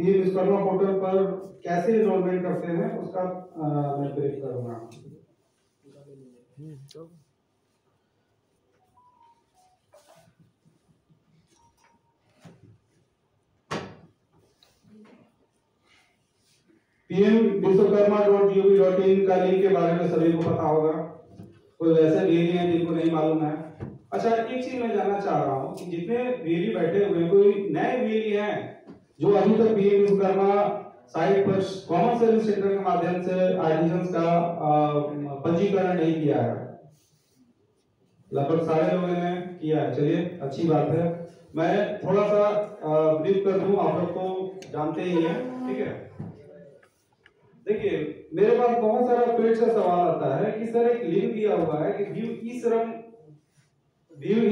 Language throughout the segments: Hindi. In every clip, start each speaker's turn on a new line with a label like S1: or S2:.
S1: पीएम विश्वकर्मा पोर्टल पर कैसे इनरोलमेंट करते हैं उसका मैं ब्रीफ करूंगा। पीएम विश्वकर्मा.gov.in का लिंक के बारे में सभी को पता होगा, कोई वैसे भी नहीं है जिनको नहीं मालूम है। अच्छा, एक चीज मैं जानना चाह रहा हूँ कि जितने वीएलई बैठे हुए कोई नए वीएलई हैं जो अभी तक पीएम विश्वकर्मा साइट पर कॉमन सर्विस सेंटर के माध्यम से आर्टिजन्स का पंजीकरण नहीं किया है? लगभग सारे लोगों ने किया है, चलिए अच्छी बात है। मैं थोड़ा सा ब्रीफ कर दूं, आप लोग तो जानते ही हैं, ठीक है। देखिए, मेरे पास बहुत सारा पेड़ से सवाल आता है कि सर एक लिंक दिया हुआ है कि व्यू ई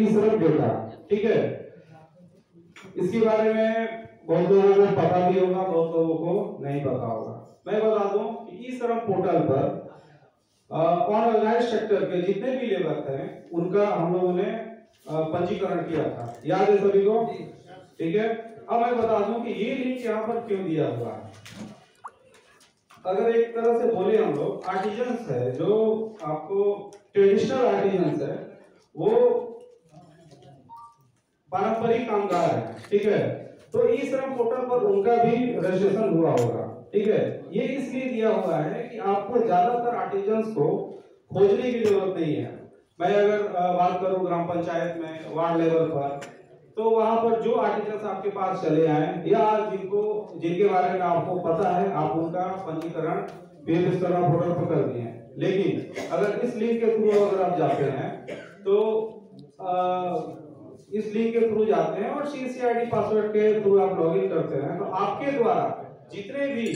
S1: श्रम डेटा, ठीक है, इसके बारे में बहुत लोगों को पता भी होगा, बहुत लोगों को नहीं पता होगा। मैं बता दूं कि ई श्रम पोर्टल पर ऑर्गेनाइज सेक्टर के जितने भी लेबर हैं उनका हम लोगों ने पंजीकरण किया था, याद है सभी को, ठीक है। अब मैं बता दूं कि ये लिंक यहाँ पर क्यों दिया हुआ है। अगर एक तरह से बोले हम लोग आर्टिजन्स है, जो आपको ट्रेडिशनल आर्टिजन्स है, वो पारंपरिक कामगार है, ठीक है, तो ई श्रम पोर्टल पर उनका भी रजिस्ट्रेशन हुआ होगा, ठीक है। ये इसलिए दिया हुआ है कि आपको ज्यादातर आर्टिजन्स को खोजने की जरूरत नहीं है। मैं अगर बात करूं ग्राम पंचायत में वार्ड लेवल पर, तो वहां पर जो आर्टिजन्स आपके पास चले आए या जिनके बारे में आपको पता है, आप उनका पंजीकरण पीएम विश्वकर्मा पोर्टल पर कर दिए हैं। लेकिन अगर इस लिंक के थ्रू अगर आप जाते हैं तो इस लिंक के थ्रू जाते हैं और CCID पासवर्ड के थ्रू आप लॉगिन करते हैं, तो आपके द्वारा जितने भी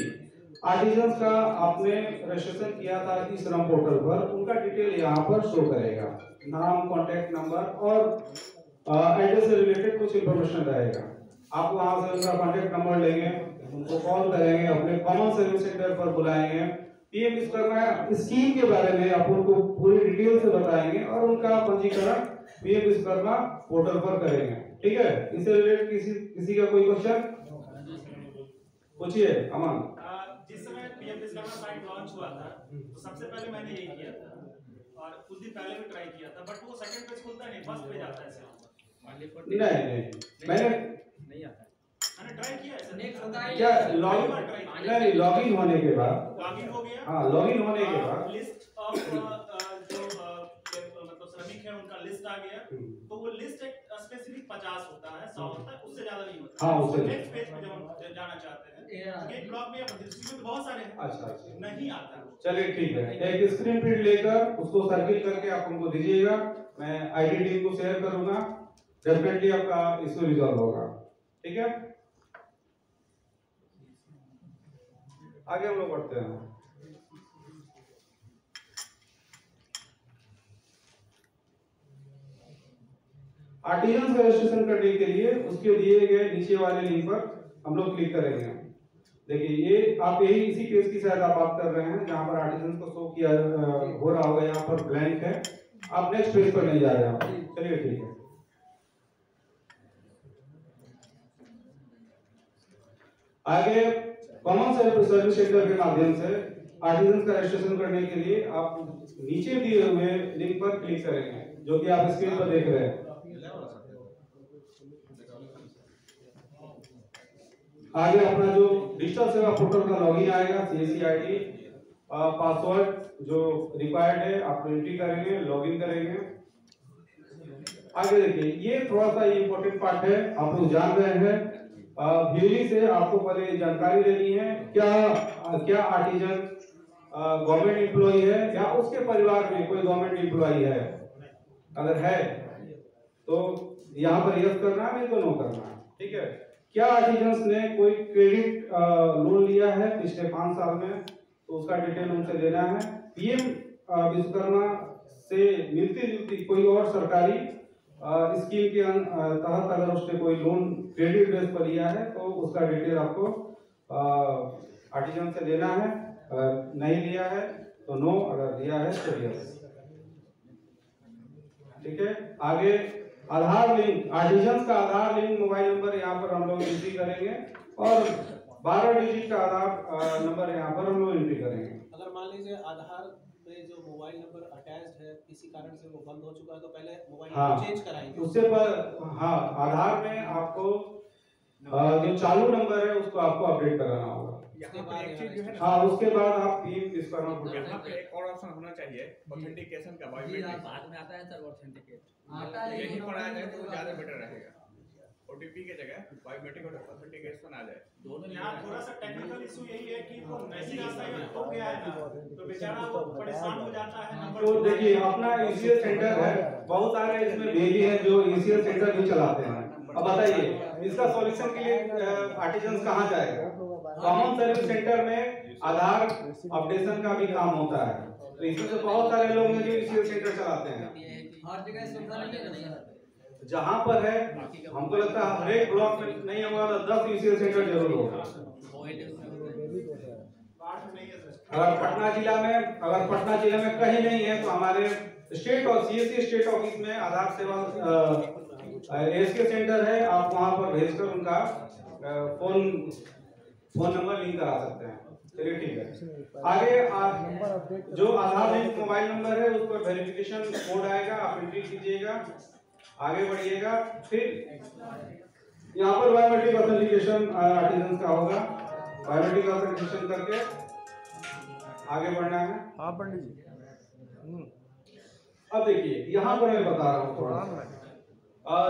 S1: आर्टिजन्स का आपने रजिस्ट्रेशन किया था इस श्रम पोर्टल पर, उनका डिटेल यहाँ पर शो करेगा, नाम, कॉन्टैक्ट नंबर और एड्रेस से रिलेटेड कुछ इंफॉर्मेशन रहेगा। आप वहां से उनका कॉन्टैक्ट नंबर लेंगे, उनको कॉल करेंगे, अपने कॉमन सर्विस सेंटर पर बुलाएंगे, पीएम विश्वकर्मा स्कीम के बारे में आप उनको पूरी डिटेल से बताएंगे और उनका पंजीकरण पीएम विश्वकर्मा पोर्टल पर करेंगे, ठीक है। इससे रिलेटेड किसी का कोई क्वेश्चन पूछिए। अमन,
S2: जिस समय पीएम विश्वकर्मा साइट लॉन्च हुआ था तो सबसे पहले मैंने यही किया था और कुछ दिन पहले भी ट्राई किया था, बट वो सेकंड पेज खुलता नहीं, फर्स्ट पेज आता है सिर्फ।
S1: नहीं मैंने
S2: नहीं आता, मैंने ट्राई किया है। नेक्स्ट होता है
S1: क्या लॉगिन होने के बाद,
S2: लॉगिन हो गया,
S1: हाँ लॉगिन होने के बाद
S2: लिस्ट ऑफ जो मतलब श्रमिक है उनका लिस्ट आ गया, तो वो लिस्ट एक स्पेसिफिक 50 होता है, 100 होता है, उससे ज्यादा नहीं होता।
S1: हाँ, उससे
S2: नेक्स्ट पेज पे जब हम जाना चाहते हैं एक ब्लॉक में या डिस्ट्रिक्ट में बहुत सारे हैं,
S1: अच्छा
S2: नहीं आता।
S1: चलिए ठीक है, एक स्क्रीन प्रिंट लेकर उसको सर्किल करके आप उनको दीजिएगा, मैं आईटी टीम को शेयर करूंगा, डेफिनेटली आपका इशू रिजॉल्व होगा, ठीक है। आगे हम लोग बढ़ते हैं। आर्टिजन्स का रजिस्ट्रेशन करने के लिए उसके दिए गए नीचे वाले लिंक पर हम लोग क्लिक करेंगे। देखिए, ये आप यही इसी पेज की शायद आप बात कर रहे हैं जहां पर आर्टिजन्स को शो किया हो रहा होगा, यहाँ पर ब्लैंक है, आप नेक्स्ट पेज पर नहीं जा रहे हैं, चलिए ठीक है। आगे कॉमन सर्विस सेंटर के माध्यम से आर्टिजन्स का रजिस्ट्रेशन करने के लिए आप नीचे दिए हुए लिंक पर क्लिक करेंगे, जो कि आप स्क्रीन पर देख रहे हैं। आगे अपना जो डिजिटल सेवा पोर्टल का लॉगिन आएगा, CCID पासवर्ड जो रिक्वायर्ड है आप एंट्री करेंगे, लॉगिन करेंगे। आगे देखिए, ये थोड़ा सा इंपॉर्टेंट पार्ट है, आप लोग जान रहे हैं, वीएलई से आपको पहले जानकारी लेनी है क्या आर्टिजन गवर्नमेंट एम्प्लॉय है या उसके परिवार में कोई गवर्नमेंट एम्प्लॉय है। अगर है तो यहाँ पर यस करना है, नहीं तो नो करना है, ठीक है। क्या आर्टिजन्स ने कोई क्रेडिट लोन लिया है पिछले 5 साल में, तो उसका डिटेल उनसे लेना है। पीएम विश्वकर्मा से मिलती जुलती कोई और सरकारी स्कीम के तहत अगर उसने कोई लोन क्रेडिट बेस पर लिया है तो उसका डिटेल आपको आर्टिजन से लेना है। अगर नहीं लिया है तो नो, अगर लिया है तो यस, ठीक है। आगे आधार लिंक, आर्टिजन का आधार लिंक मोबाइल नंबर यहाँ पर हम लोग एंट्री करेंगे और 12 डिजिट का आधार नंबर यहाँ पर हम लोग एंट्री करेंगे।
S3: अगर मान लीजिए आधार पे जो मोबाइल नंबर अटैच्ड है किसी कारण से वो बंद हो चुका है तो पहले मोबाइल नंबर चेंज कराएंगे
S1: उससे पर हाँ आधार में आपको जो चालू नंबर है उसको आपको अपडेट कराना होगा।
S4: यहाँ पे एक चीज जो है
S1: हाँ उसके बाद आप पिन इस पर
S4: यहाँ पे एक और ऑप्शन होना चाहिए ऑथेंटिकेशन का बायोमेट्रिक
S5: बाद में आता है सर ऑथेंटिकेट
S3: आता है
S4: यही पर आ जाए तो ज्यादा बेटर रहेगा। ओटीपी के जगह बायोमेट्रिक और ऑथेंटिकेशन आ जाए
S2: दोनों यहाँ थोड़ा सा टेक्निकल इशू यही है कि वो मैसेज आता है हो गया है ना तो बेचारा वो परेशान हो जाता है नंबर।
S1: तो देखिए अपना ईसीएल सेंटर है, बहुत सारे इसमें भेजी है जो ईसीएल सेंटर भी चलाते हैं। अब बताइए इसका सॉल्यूशन के लिए आर्टिजन्स कहाँ जाएगा? कॉमन सर्विस सेंटर में आधार अपडेशन का भी काम होता है, तो इसमें से बहुत सारे लोग हैं जो ईसीएल सेंटर चलाते हैं।
S5: हर जगह सुविधा नहीं है ना
S1: जहाँ पर है हमको लगता है हर एक ब्लॉक में नहीं होगा तो 10 ईसीएल सेंटर जरूर होगा। अगर पटना जिला में कहीं नहीं है तो हमारे स्टेट और सीएससी स्टेट ऑफिस में आधार सेवा एसके सेंटर है, आप वहां पर भेजकर उनका फोन नंबर लिंक करा सकते हैं। चलिए ठीक है, आगे जो आधार लिंक मोबाइल नंबर है उस पर वेरिफिकेशन कोड आएगा, आप एंट्री कीजिएगा, आगे बढ़िएगा। फिर यहाँ पर बायोमेट्रिक ऑथेंटिकेशन आर्टिजन्स का होगा, बायोमेट्रिक ऑथेंटिकेशन करके आगे बढ़ना है।
S6: हाँ पंडित जी।
S1: अब देखिए यहाँ पर मैं बता रहा हूँ थोड़ा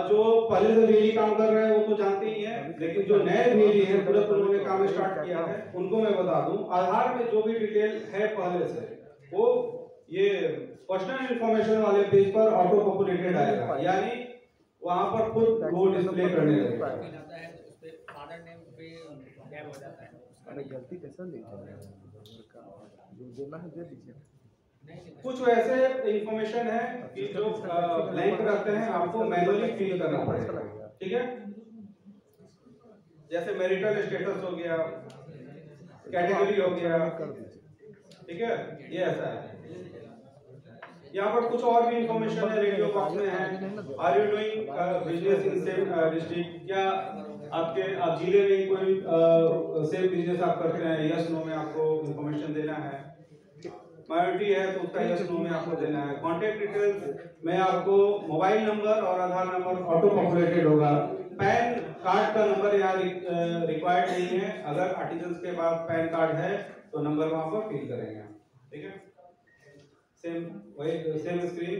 S1: जो पहले से भी काम कर रहे हैं वो तो जानते ही हैं, लेकिन जो नए भी हैं तुरंत उन्होंने काम स्टार्ट किया है उनको मैं बता दूं आधार में जो भी डिटेल है पहले से वो ये पर्सनल इंफॉर्मेशन वाले पेज पर ऑटो पॉपुलेटेड आएगा, यानी वहां पर खुद वो डिस्प्ले करने लगेगा।
S6: अरे गलती कैसे लिखा जो देना है दे दीजिए।
S1: कुछ वैसे इंफॉर्मेशन है कि जो ब्लैंक रखते हैं आपको मैनुअली फिल करना पड़ेगा, ठीक है। जैसे मैरिटल स्टेटस हो गया, कैटेगरी हो गया, ठीक है, ये ऐसा है। यहाँ पर कुछ और भी इंफॉर्मेशन है रेडियो बॉक्स में है। Are you doing business in same district, क्या आप जिले में कोई सेम बिजनेस आप करते हैं, यस नो में आपको इंफॉर्मेशन देना है। माइनॉरिटी है तो उसका यस नो में आपको देना है। कॉन्टेक्ट डिटेल्स में आपको मोबाइल नंबर और आधार नंबर ऑटो पॉपुलेटेड होगा। पैन कार्ड का नंबर यहाँ रिक्वायर्ड नहीं है, अगर आर्टिजन्स के पास पैन कार्ड है तो नंबर वहां पर फिल करेंगे, ठीक है। सेम वही सेम स्क्रीन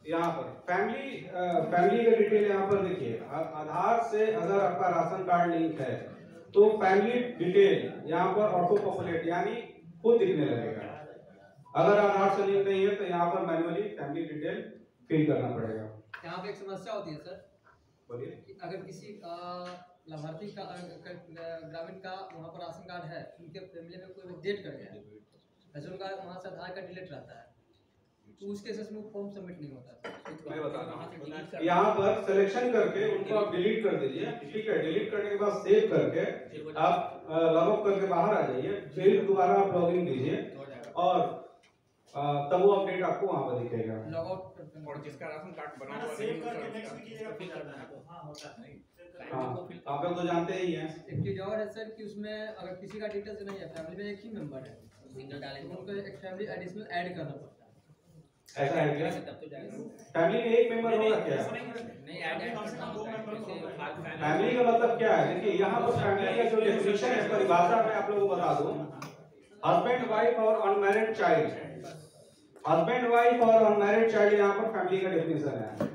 S1: यहाँ पर फैमिली का डिटेल यहाँ पर देखिए। आधार से अगर आपका राशन कार्ड लिंक है तो फैमिली डिटेल यहाँ पर ऑटो पॉपुलेट यानी खुद दिखने लगेगा। अगर आधार से लिंक नहीं है तो यहाँ पर मैनुअली फैमिली डिटेल फिल करना पड़ेगा।
S5: यहाँ पे एक समस्या होती है सर,
S1: बोलिए।
S5: अगर किसी लाभार्थी का ग्रामीण का वहाँ पर राशन कार्ड है, उनके फैमिली में कोई डेट कर गया है, ऐसे उनका वहाँ से आधार कार्ड डिलीट रहता है तो उस केसेस में फॉर्म सबमिट नहीं होता।
S1: मैं बता रहा हूँ यहाँ पर सिलेक्शन करके उनको आप डिलीट कर दीजिए, ठीक है। डिलीट करने के बाद सेव करके आप लॉग आउट करके बाहर आ जाइए, फिर दोबारा आप लॉगिन कीजिए और तब वो अपडेट आपको वहाँ पर दिखेगा।
S5: लॉग आउट
S4: और जिसका राशन कार्ड बना हुआ
S2: सेव करके नेक्स्ट वीक कीजिएगा, फिर करना है। हां होता है,
S1: हाँ आप लोग तो जानते ही हैं।
S5: एक चीज और है सर कि उसमें अगर किसी का डिटेल्स नहीं है, फैमिली में एक ही मेंबर है, सिंगल डालेंगे तो उनको एक फैमिली एडिशनल ऐड करना पड़ता है।
S1: ऐसा है क्या? फैमिली में एक मेंबर होगा क्या?
S5: नहीं ऐड
S1: फैमिली का मतलब क्या है? देखिए यहाँ पर फैमिली का जो डेफिनेशन है परिभाषा में आप लोगों को बता दूं, हस्बैंड वाइफ और अनमैरिड चाइल्ड, हस्बैंड वाइफ और अनमैरिड चाइल्ड यहाँ पर फैमिली का डेफिनेशन है।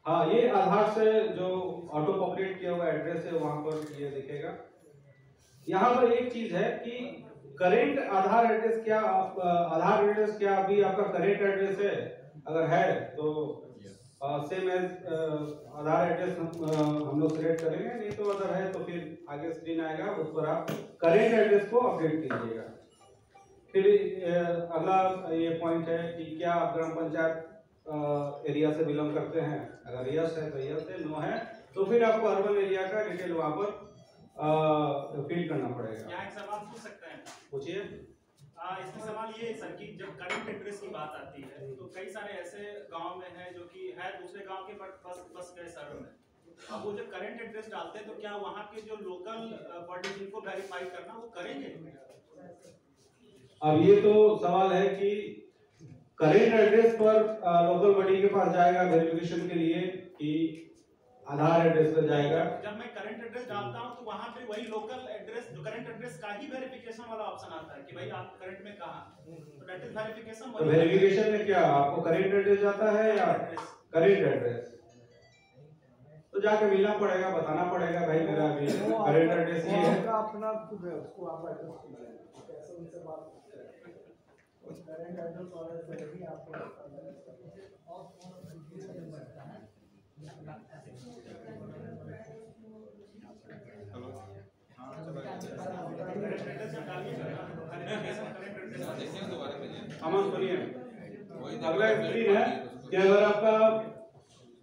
S1: हाँ ये आधार से जो ऑटो पॉपुलेट किया हुआ एड्रेस है वहां पर ये दिखेगा। यहाँ पर एक चीज है कि करेंट आधार एड्रेस क्या आधार एड्रेस क्या अभी आपका करेंट एड्रेस है, अगर है तो सेम एज आधार एड्रेस हम लोग सिलेक्ट करेंगे, नहीं तो अगर है तो फिर आगे स्क्रीन आएगा उस पर आप करेंट एड्रेस को अपडेट कीजिएगा। फिर अगला ये पॉइंट है कि क्या आप ग्राम पंचायत एरिया से बिलोंग करते हैं, अगर यस है तो यस है, नो है तो फिर आपको अर्बन एरिया का डिटेल वहां पर फिल करना पड़ेगा।
S2: यहाँ एक सवाल पूछ सकते हैं?
S1: पूछिए।
S2: इसमें सवाल ये है सर कि जब करंट एड्रेस की बात आती है तो कई सारे ऐसे गांव में है जो कि है दूसरे गांव के बस गए शहरों में, अब वो जब करंट एड्रेस डालते हैं तो क्या वहाँ के जो लोकल बॉडी जिनको वेरीफाई करना वो करेंगे?
S1: अब ये तो सवाल है कि करेंट एड्रेस पर लोकल बॉडी के पास जाएगा वेरिफिकेशन के लिए कि आधार एड्रेस पर जाएगा।
S2: जब मैं करंट एड्रेस डालता हूं तो वहां पे वही लोकल एड्रेस जो करंट एड्रेस का ही वेरिफिकेशन वाला ऑप्शन आता है कि भाई आप करंट में कहां, तो दैट इज वेरिफिकेशन।
S1: तो वेरिफिकेशन में क्या आपको करंट एड्रेस जाता है या करेंट एड्रेस? तो जाके मिलना पड़ेगा, बताना पड़ेगा भाई मेरा अभी करंट एड्रेस ये है।
S6: अपना खुद है, उसको आप एड्रेस कैसे उनसे बात करंट एड्रेस और सही आपको
S1: अमन सुनिए, अगला स्क्रीन है कि अगर आपका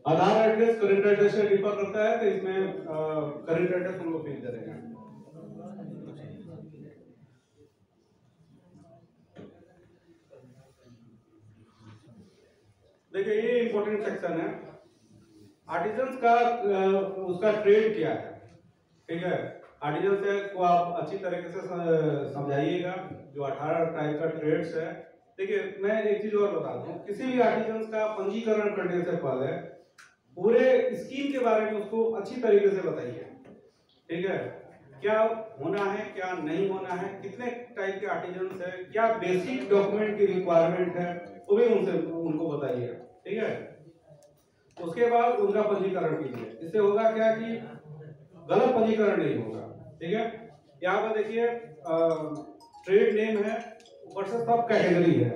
S1: आधार एड्रेस करंट एड्रेस से डिफर करता है तो इसमें करंट एड्रेस हम लोग फिल करेंगे। देखिए ये इंपॉर्टेंट सेक्शन है, आर्टिजन्स का उसका ट्रेड क्या है, ठीक है। आर्टिजन को आप अच्छी तरीके से समझाइएगा जो 18 टाइप का ट्रेड्स है। देखिए मैं एक चीज और बता दूं, किसी भी आर्टिजन का पंजीकरण करने से पहले पूरे स्कीम के बारे में उसको अच्छी तरीके से बताइए, ठीक है। क्या होना है, क्या नहीं होना है, कितने टाइप के आर्टिजन है, क्या बेसिक डॉक्यूमेंट की रिक्वायरमेंट है, वो भी उनको बताइए, ठीक है। उसके बाद उनका पंजीकरण कीजिए। इससे होगा क्या कि गलत पंजीकरण नहीं होगा, ठीक है। यहाँ पर देखिए ट्रेड नेम है, ऊपर से सब कैटेगरी है।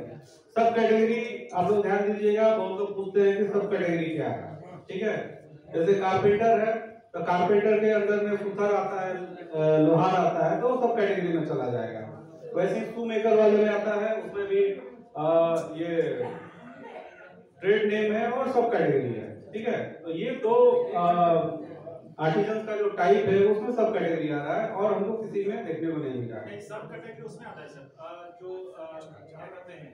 S1: सब कैटेगरी आप लोग ध्यान दीजिएगा, बहुत लोग पूछते हैं कि सब कैटेगरी क्या है, ठीक है। जैसे कारपेंटर है तो कारपेंटर के अंदर में सुथर आता है, लोहार आता है, तो सब कैटेगरी में चला जाएगा। वैसे शू मेकर वाले में आता है, उसमें भी ये ट्रेड नेम है और सब कैटेगरी है, ठीक है। तो ये दो आर्टिजन का जो टाइप है उसमें सब कैटेगरी आ रहा है और हमको किसी में देखने को नहीं मिल रहा है।
S2: सब कैटेगरी उसमें आता है सर, जो क्या कहते हैं,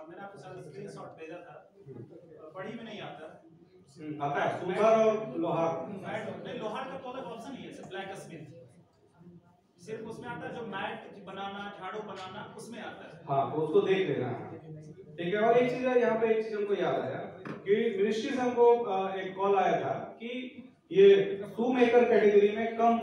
S2: मैंने आपको सर स्क्रीनशॉट भेजा था, बड़ी में नहीं आता
S1: है सुथर और लोहार।
S2: नहीं, लोहार का तो अलग ऑप्शन ही है सर, ब्लैक स्मिथ सिर्फ उसमें आता है, जो मैट बनाना, झाड़ू बनाना उसमें आता है।
S1: हाँ तो उसको देख लेना, ठीक है। और एक चीज है यहाँ पे, एक चीज हमको याद आया कि मिनिस्ट्री से हमको एक कॉल आया था कि ये शू मेकर कैटेगरी में कम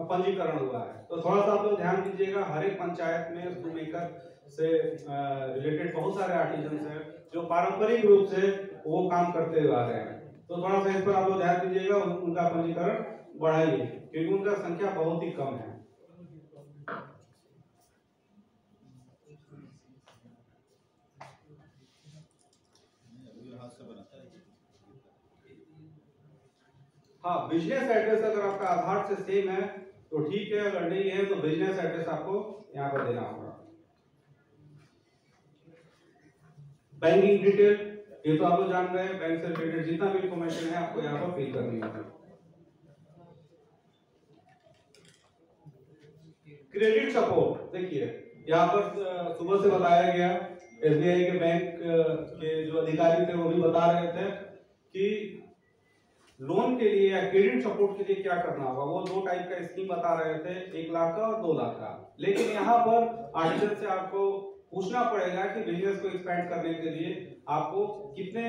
S1: पंजीकरण हुआ है, तो थोड़ा सा आप लोग ध्यान दीजिएगा। हर एक पंचायत में शू मेकर से रिलेटेड बहुत सारे आर्टिजन हैं जो पारंपरिक रूप से वो काम करते हुए आ रहे हैं, तो थोड़ा सा इस पर आप लोग ध्यान दीजिएगा, उनका पंजीकरण बढ़ाइए क्योंकि उनका संख्या बहुत ही कम है। हाँ, बिजनेस एड्रेस अगर आपका आधार से सेम है तो ठीक है, अगर नहीं है तो बिजनेस एड्रेस आपको यहाँ पर देना होगा। बैंकिंग डिटेल ये तो आप लोग जान रहे हैं, बैंक से रिलेटेड जितना भी इंफॉर्मेशन है आपको यहाँ पर फिल करनी होगी। क्रेडिट सपोर्ट देखिए यहाँ पर सुबह से बताया गया, एसबीआई के बैंक के जो अधिकारी थे वो भी बता रहे थे कि लोन के लिए या क्रेडिट सपोर्ट के लिए क्या करना होगा। वो दो टाइप का स्कीम बता रहे थे, 1 लाख का और 2 लाख का। लेकिन यहाँ पर आर्टिजन से आपको पूछना पड़ेगा कि बिजनेस को एक्सपेंड करने के लिए आपको कितने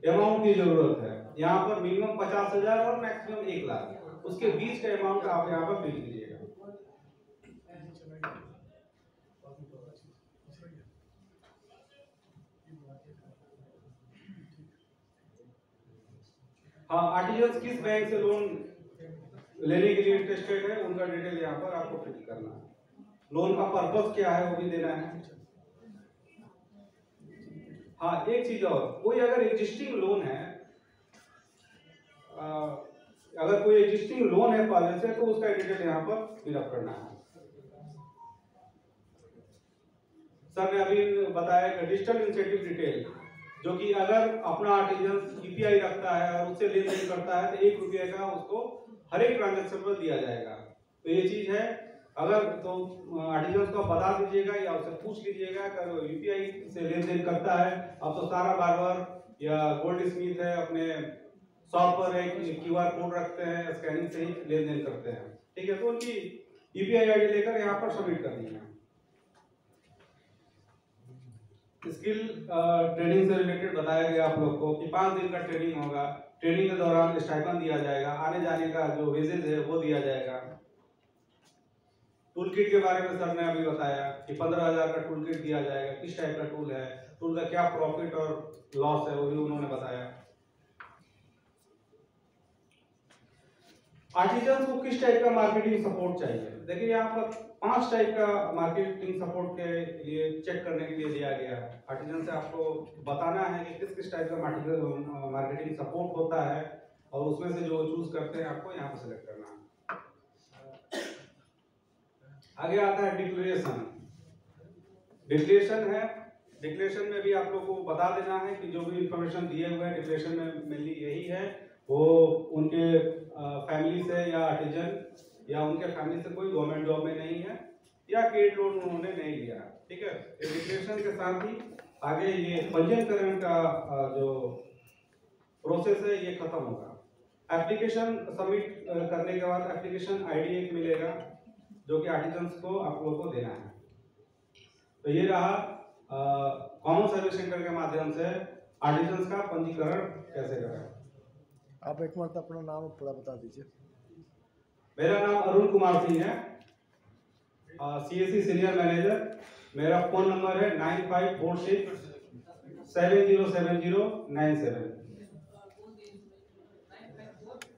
S1: अमाउंट की जरूरत है। यहाँ पर मिनिमम 50,000 और मैक्सिमम 1 लाख, उसके बीच का अमाउंट आप यहाँ पर फिल कीजिएगा। हाँ, आर्टिजन किस बैंक से लोन लेने के लिए इंटरेस्टेड है उनका डिटेल यहाँ पर आपको फिल करना है। लोन का पर्पस क्या है वो भी देना है। हाँ, एक चीज और, कोई अगर एग्जिस्टिंग लोन है, अगर कोई एग्जिस्टिंग लोन है पहले से तो उसका डिटेल यहाँ पर फिलअप करना है। सर ने अभी बताया कि डिजिटल इंसेंटिव डिटेल, जो कि अगर अपना आर्टिजन यूपीआई रखता है और उससे लेन देन करता है तो 1 रुपये का उसको हर एक ट्रांजेक्शन पर दिया जाएगा। तो ये चीज है अगर तो आर्टिजन को बता दीजिएगा या उससे पूछ लीजिएगा कि यूपीआई से लेन देन करता है। अब तो सारा बार्बर या गोल्ड स्मिथ है अपने शॉप पर एक क्यूआर कोड रखते हैं, स्कैनिंग से ही लेन देन करते हैं। ठीक है, तो उनकी यूपीआई आईडी लेकर यहाँ पर सबमिट कर दी है। स्किल ट्रेनिंग से रिलेटेड बताया गया आप लोग को कि 5 दिन का ट्रेनिंग होगा। ट्रेनिंग के दौरान स्टाइपेंड दिया जाएगा, आने जाने का जो वेजेज है वो दिया जाएगा। टूल किट के बारे में सर ने अभी बताया कि 15,000 का टूल किट दिया जाएगा। किस टाइप का टूल है, टूल का क्या प्रॉफिट और लॉस है वो भी उन्होंने बताया। आर्टिजन को किस टाइप का मार्केटिंग सपोर्ट चाहिए, देखिए यहाँ पर 5 टाइप का मार्केटिंग सपोर्ट के लिए चेक करने के लिए दिया गया है। आर्टिजन से आपको बताना है कि किस किस टाइप का मार्केटिंग सपोर्ट होता है और उसमें से जो चूज करते हैं आपको यहाँ पर सिलेक्ट करना है। आगे आता है डिक्लेरेशन। डिक्लेरेशन है, डिक्लेरेशन में भी आप लोग को बता देना है कि जो भी इंफॉर्मेशन दिए हुए हैं डिक्लेरेशन में मेनली यही है, वो उनके फैमिली से या आर्टिजन या उनके फैमिली से कोई गवर्नमेंट जॉब में नहीं है या क्रेडिट लोन उन्होंने नहीं लिया। ठीक है, डिक्लेरेशन के साथ ही आगे ये पंजीकरण का जो प्रोसेस है ये खत्म होगा। एप्लीकेशन सबमिट करने के बाद एप्लीकेशन आईडी एक मिलेगा जो कि आर्टिजन्स को आप लोगों को देना है। तो ये रहा कॉमन सर्विस सेंटर के माध्यम से आर्टिजन्स का पंजीकरण कैसे करें।
S6: आप एक बार अपना नाम पूरा बता दीजिए।
S1: मेरा नाम अरुण कुमार सिंह है, सीएससी सीनियर मैनेजर। मेरा फोन नंबर है 9546 707097।